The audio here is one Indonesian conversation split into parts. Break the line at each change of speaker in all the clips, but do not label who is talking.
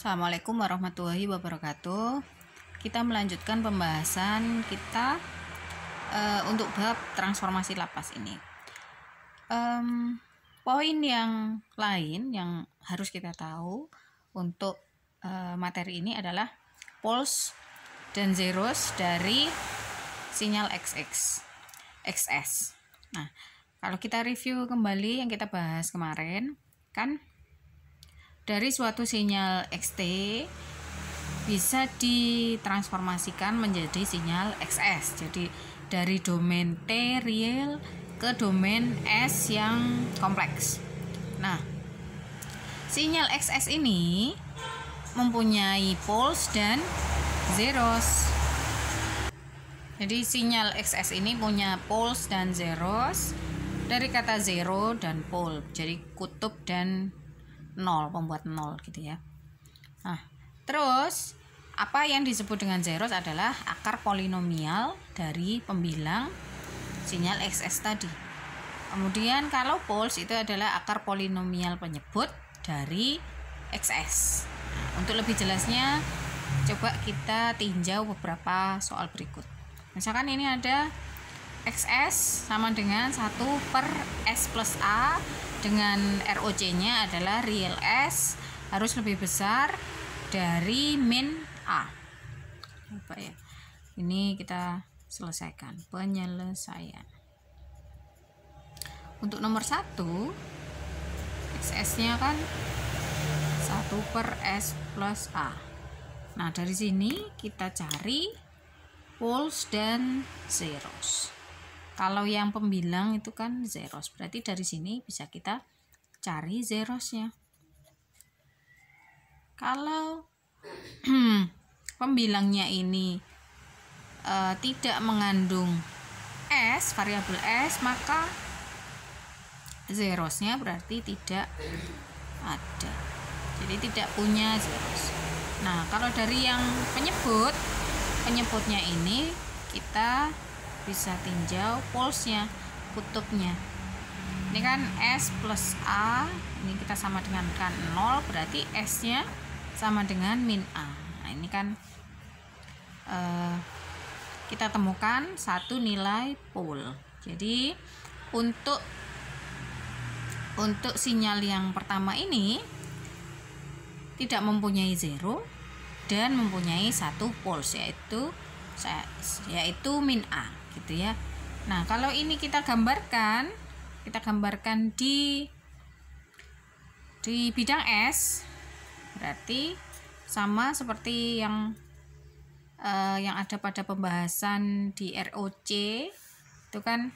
Assalamualaikum warahmatullahi wabarakatuh. Kita melanjutkan pembahasan kita untuk bab transformasi lapas ini. Poin yang lain yang harus kita tahu untuk materi ini adalah poles dan zeros dari sinyal XS. Nah, kalau kita review kembali yang kita bahas kemarin, kan dari suatu sinyal XT bisa ditransformasikan menjadi sinyal XS. Jadi dari domain T real ke domain S yang kompleks. Nah, sinyal XS ini mempunyai poles dan zeros. Jadi sinyal XS ini punya poles dan zeros dari kata zero dan pole. Jadi kutub dan nol, pembuat nol gitu ya. Nah, terus apa yang disebut dengan zeros adalah akar polinomial dari pembilang sinyal XS tadi. Kemudian kalau poles itu adalah akar polinomial penyebut dari XS. Nah, untuk lebih jelasnya coba kita tinjau beberapa soal berikut. Misalkan ini ada XS sama dengan 1/S plus A dengan ROC-nya adalah real S harus lebih besar dari min A. Apa ya? Ini kita selesaikan penyelesaian. Untuk nomor 1 XS-nya kan 1/S plus A. Nah, dari sini kita cari poles dan zeros. Kalau yang pembilang itu kan zeros, berarti dari sini bisa kita cari zerosnya. Kalau pembilangnya ini tidak mengandung S, variabel S, maka zerosnya berarti tidak ada. Jadi tidak punya zeros. Nah, kalau dari yang penyebutnya ini kita bisa tinjau polesnya, kutubnya. Ini kan S plus A, ini kita sama dengan kan 0, berarti S-nya sama dengan min A. Nah, ini kan kita temukan satu nilai pole. Jadi untuk sinyal yang pertama ini tidak mempunyai zero dan mempunyai satu poles, yaitu min A gitu ya. Nah, kalau ini kita gambarkan di bidang S, berarti sama seperti yang ada pada pembahasan di ROC itu kan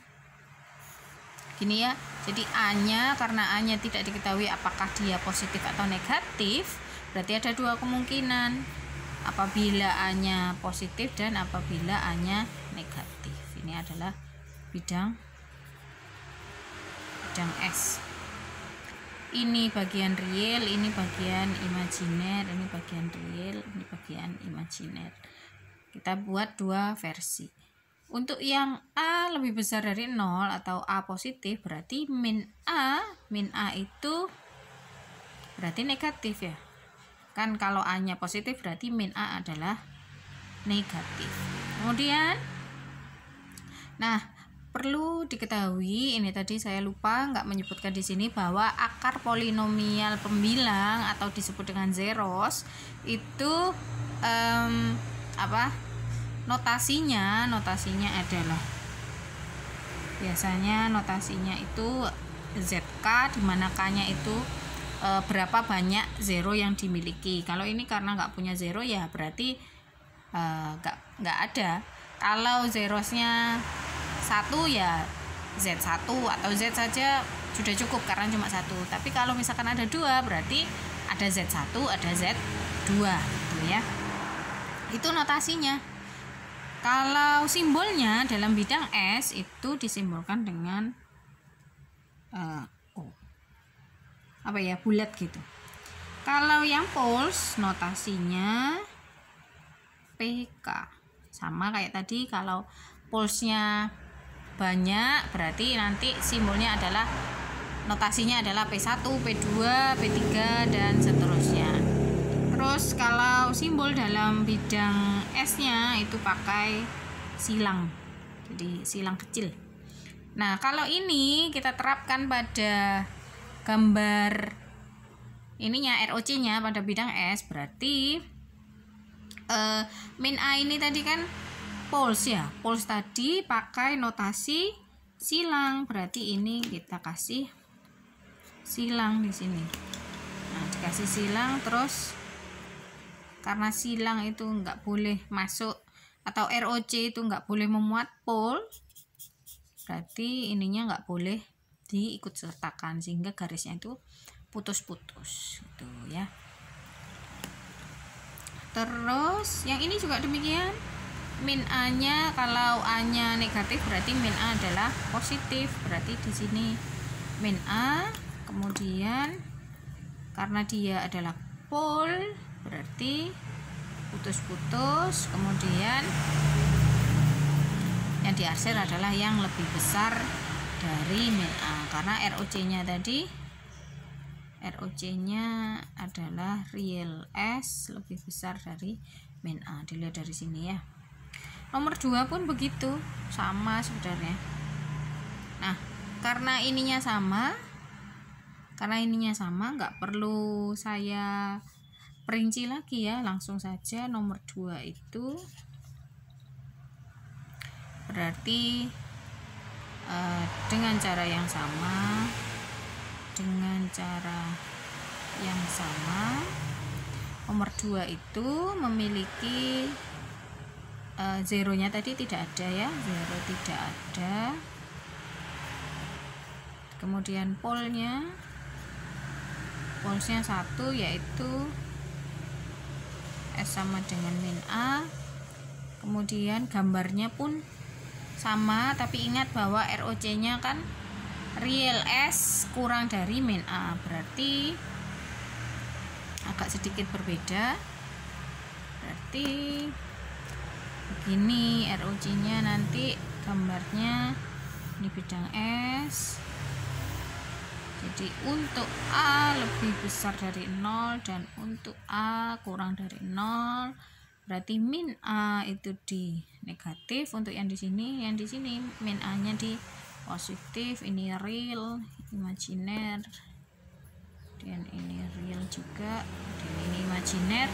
gini ya. Jadi A-nya, karena A-nya tidak diketahui apakah dia positif atau negatif, berarti ada dua kemungkinan, apabila A-nya positif dan apabila A-nya negatif. Ini adalah bidang S. Ini bagian real, ini bagian imajiner, ini bagian real, ini bagian imajiner. Kita buat dua versi. Untuk yang A lebih besar dari 0 atau A positif, berarti min A itu berarti negatif ya. Kan kalau A-nya positif berarti min A adalah negatif. Kemudian, nah, perlu diketahui, ini tadi saya lupa nggak menyebutkan di sini, bahwa akar polinomial pembilang atau disebut dengan zeros itu notasinya adalah, biasanya notasinya itu ZK, dimana K-nya itu berapa banyak zero yang dimiliki. Kalau ini karena nggak punya zero ya berarti nggak ada. Kalau zerosnya 1 ya Z1 atau Z saja sudah cukup karena cuma 1. Tapi kalau misalkan ada 2 berarti ada Z1, ada Z2 gitu ya. Itu notasinya. Kalau simbolnya dalam bidang S itu disimbolkan dengan bulat gitu. Kalau yang poles notasinya PK. Sama kayak tadi, kalau polesnya banyak berarti nanti simbolnya adalah, notasinya adalah P1, P2, P3 dan seterusnya. Terus Terus kalau simbol dalam bidang S-nya itu pakai silang. Jadi silang kecil. Nah, kalau ini kita terapkan pada gambar ininya ROC-nya pada bidang S, berarti min A ini tadi kan poles ya. Poles tadi pakai notasi silang. Berarti ini kita kasih silang di sini. Nah, dikasih silang, terus karena silang itu nggak boleh masuk atau ROC itu nggak boleh memuat pole, berarti ininya nggak boleh diikut sertakan sehingga garisnya itu putus-putus gitu ya. Terus yang ini juga demikian. Min A nya, kalau A nya negatif berarti min A adalah positif, berarti di sini min A, kemudian karena dia adalah pole berarti putus-putus, kemudian yang diarsir adalah yang lebih besar dari min A karena ROC-nya tadi, ROC-nya adalah real S lebih besar dari min A. Dilihat dari sini ya. Nomor 2 pun begitu, sama sebenarnya. Nah, karena ininya sama, nggak perlu saya perinci lagi ya, langsung saja nomor 2 itu berarti dengan cara yang sama, nomor 2 itu memiliki zeronya tadi tidak ada ya, zero tidak ada, kemudian polesnya 1 yaitu S sama dengan min A, kemudian gambarnya pun sama, tapi ingat bahwa ROC-nya kan real S kurang dari min A, berarti agak sedikit berbeda. Berarti begini ROC-nya nanti gambarnya ini bidang S. Jadi untuk A lebih besar dari 0 dan untuk A kurang dari 0, berarti min A itu di negatif untuk yang di sini min A-nya di positif. Ini real, imajiner, dan ini real juga, dan ini imajiner.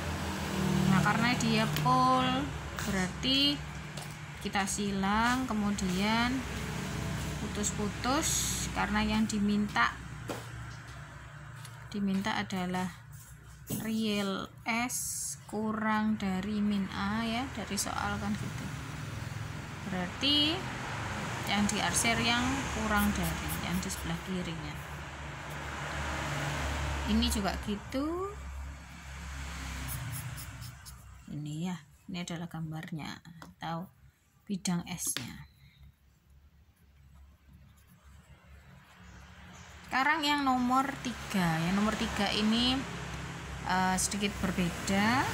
Nah, karena dia pole berarti kita silang, kemudian putus-putus karena yang diminta adalah real S kurang dari min A ya, dari soal kan gitu. Berarti yang diarsir yang kurang dari yang di sebelah kirinya. Ini juga gitu. Ini ya, ini adalah gambarnya atau bidang S-nya. Sekarang yang nomor 3. Yang nomor 3 ini sedikit berbeda.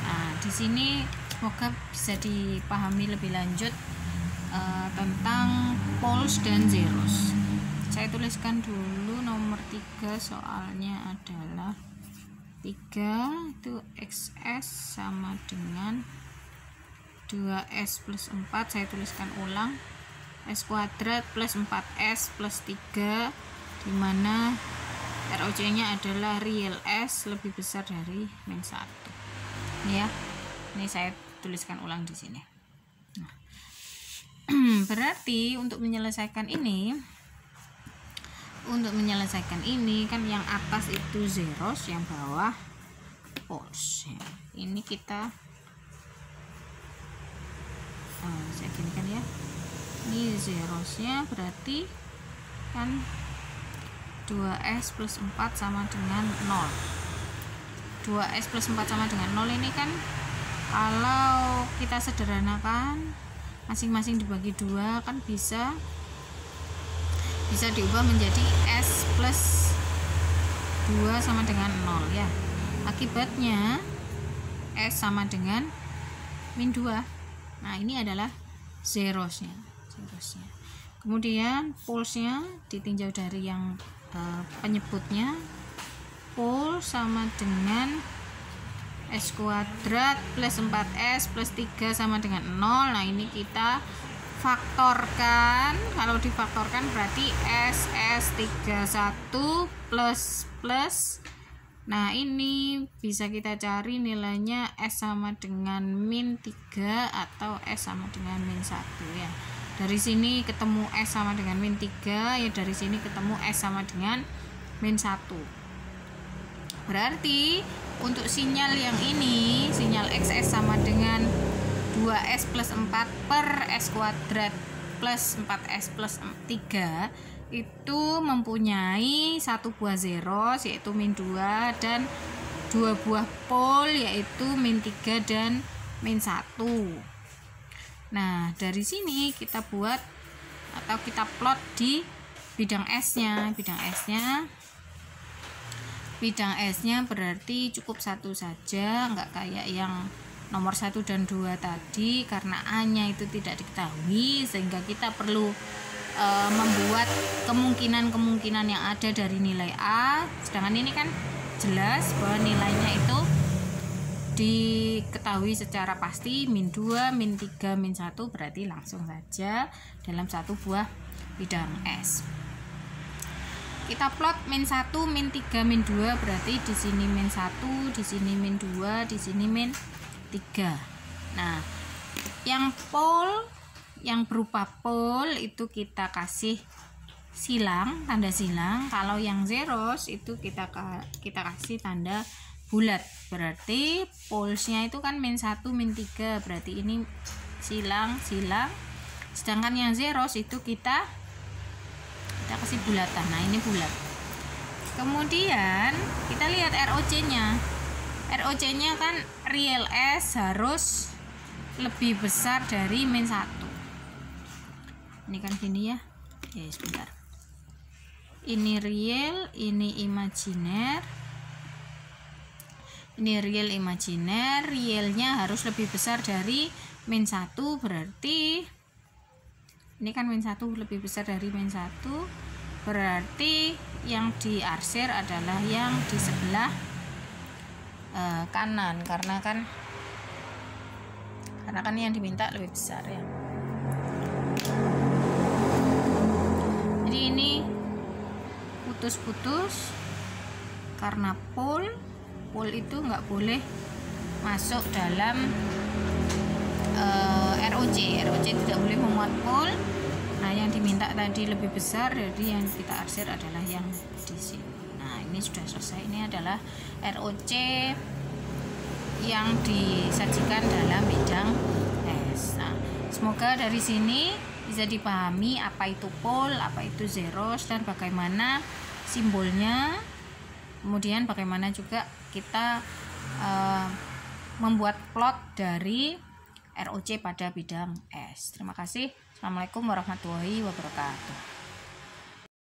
Nah, di sini semoga bisa dipahami lebih lanjut tentang poles dan zeros. Saya tuliskan dulu nomor 3, soalnya adalah 3 itu XS sama dengan 2S plus 4. Saya tuliskan ulang, S kuadrat plus 4S plus 3, dimana ROC-nya adalah real S lebih besar dari min 1. Ini ya, ini saya tuliskan ulang di sini. Nah, berarti untuk menyelesaikan ini kan yang atas itu zeros, yang bawah poles ya. Ini kita saya gini kan ya, ini zerosnya berarti kan 2S plus 4 sama dengan 0. 2S plus 4 sama dengan 0 ini kan kalau kita sederhanakan masing-masing dibagi 2 kan bisa diubah menjadi S plus 2 sama dengan 0 ya. Akibatnya S sama dengan min 2. Nah, ini adalah zerosnya. Kemudian polesnya ditinjau dari yang penyebutnya, pole sama dengan S kuadrat plus 4S plus 3 sama dengan 0. Nah ini kita faktorkan. Kalau difaktorkan berarti SS31 plus. Nah ini bisa kita cari nilainya S sama dengan min 3 atau S sama dengan min 1 ya. Dari sini ketemu S sama dengan min 3 ya, dari sini ketemu S sama dengan min 1. Berarti untuk sinyal yang ini, sinyal XS sama dengan 2S plus 4 per S kuadrat plus 4S plus 3 itu mempunyai satu buah zeros yaitu min 2 dan dua buah pole yaitu min 3 dan min 1. Nah dari sini kita buat atau kita plot di bidang S-nya. Bidang S-nya berarti cukup satu saja, nggak kayak yang nomor 1 dan 2 tadi, karena A-nya itu tidak diketahui sehingga kita perlu membuat kemungkinan-kemungkinan yang ada dari nilai A. Sedangkan ini kan jelas bahwa nilainya itu diketahui secara pasti, min 2, min 3, min 1, berarti langsung saja dalam satu buah bidang S. Kita plot min 1, min 3, min 2, berarti di sini min 1, di sini min 2, di sini min 3. Nah, yang pole, yang berupa pole itu kita kasih silang, tanda silang. Kalau yang zeros itu kita kasih tanda bulat. Berarti polesnya itu kan min 1, min 3, berarti ini silang. Sedangkan yang zeros itu kita kasih bulatan. Nah ini bulat. Kemudian kita lihat ROC-nya. ROC-nya kan real S harus lebih besar dari min 1. Ini kan gini ya. Ya sebentar. Ini real, ini imajiner. Ini real imajiner, realnya harus lebih besar dari min 1, berarti ini kan min 1 lebih besar dari min 1, berarti yang diarsir adalah yang di sebelah kanan, karena kan yang diminta lebih besar ya. Jadi ini putus-putus karena pole itu nggak boleh masuk dalam ROC tidak boleh memuat pole. Nah yang diminta tadi lebih besar, jadi yang kita arsir adalah yang di sini. Nah ini sudah selesai. Ini adalah ROC yang disajikan dalam bidang S. Nah, semoga dari sini bisa dipahami apa itu pole, apa itu zeros, dan bagaimana simbolnya. Kemudian bagaimana juga kita membuat plot dari ROC pada bidang S. Terima kasih. Assalamualaikum warahmatullahi wabarakatuh.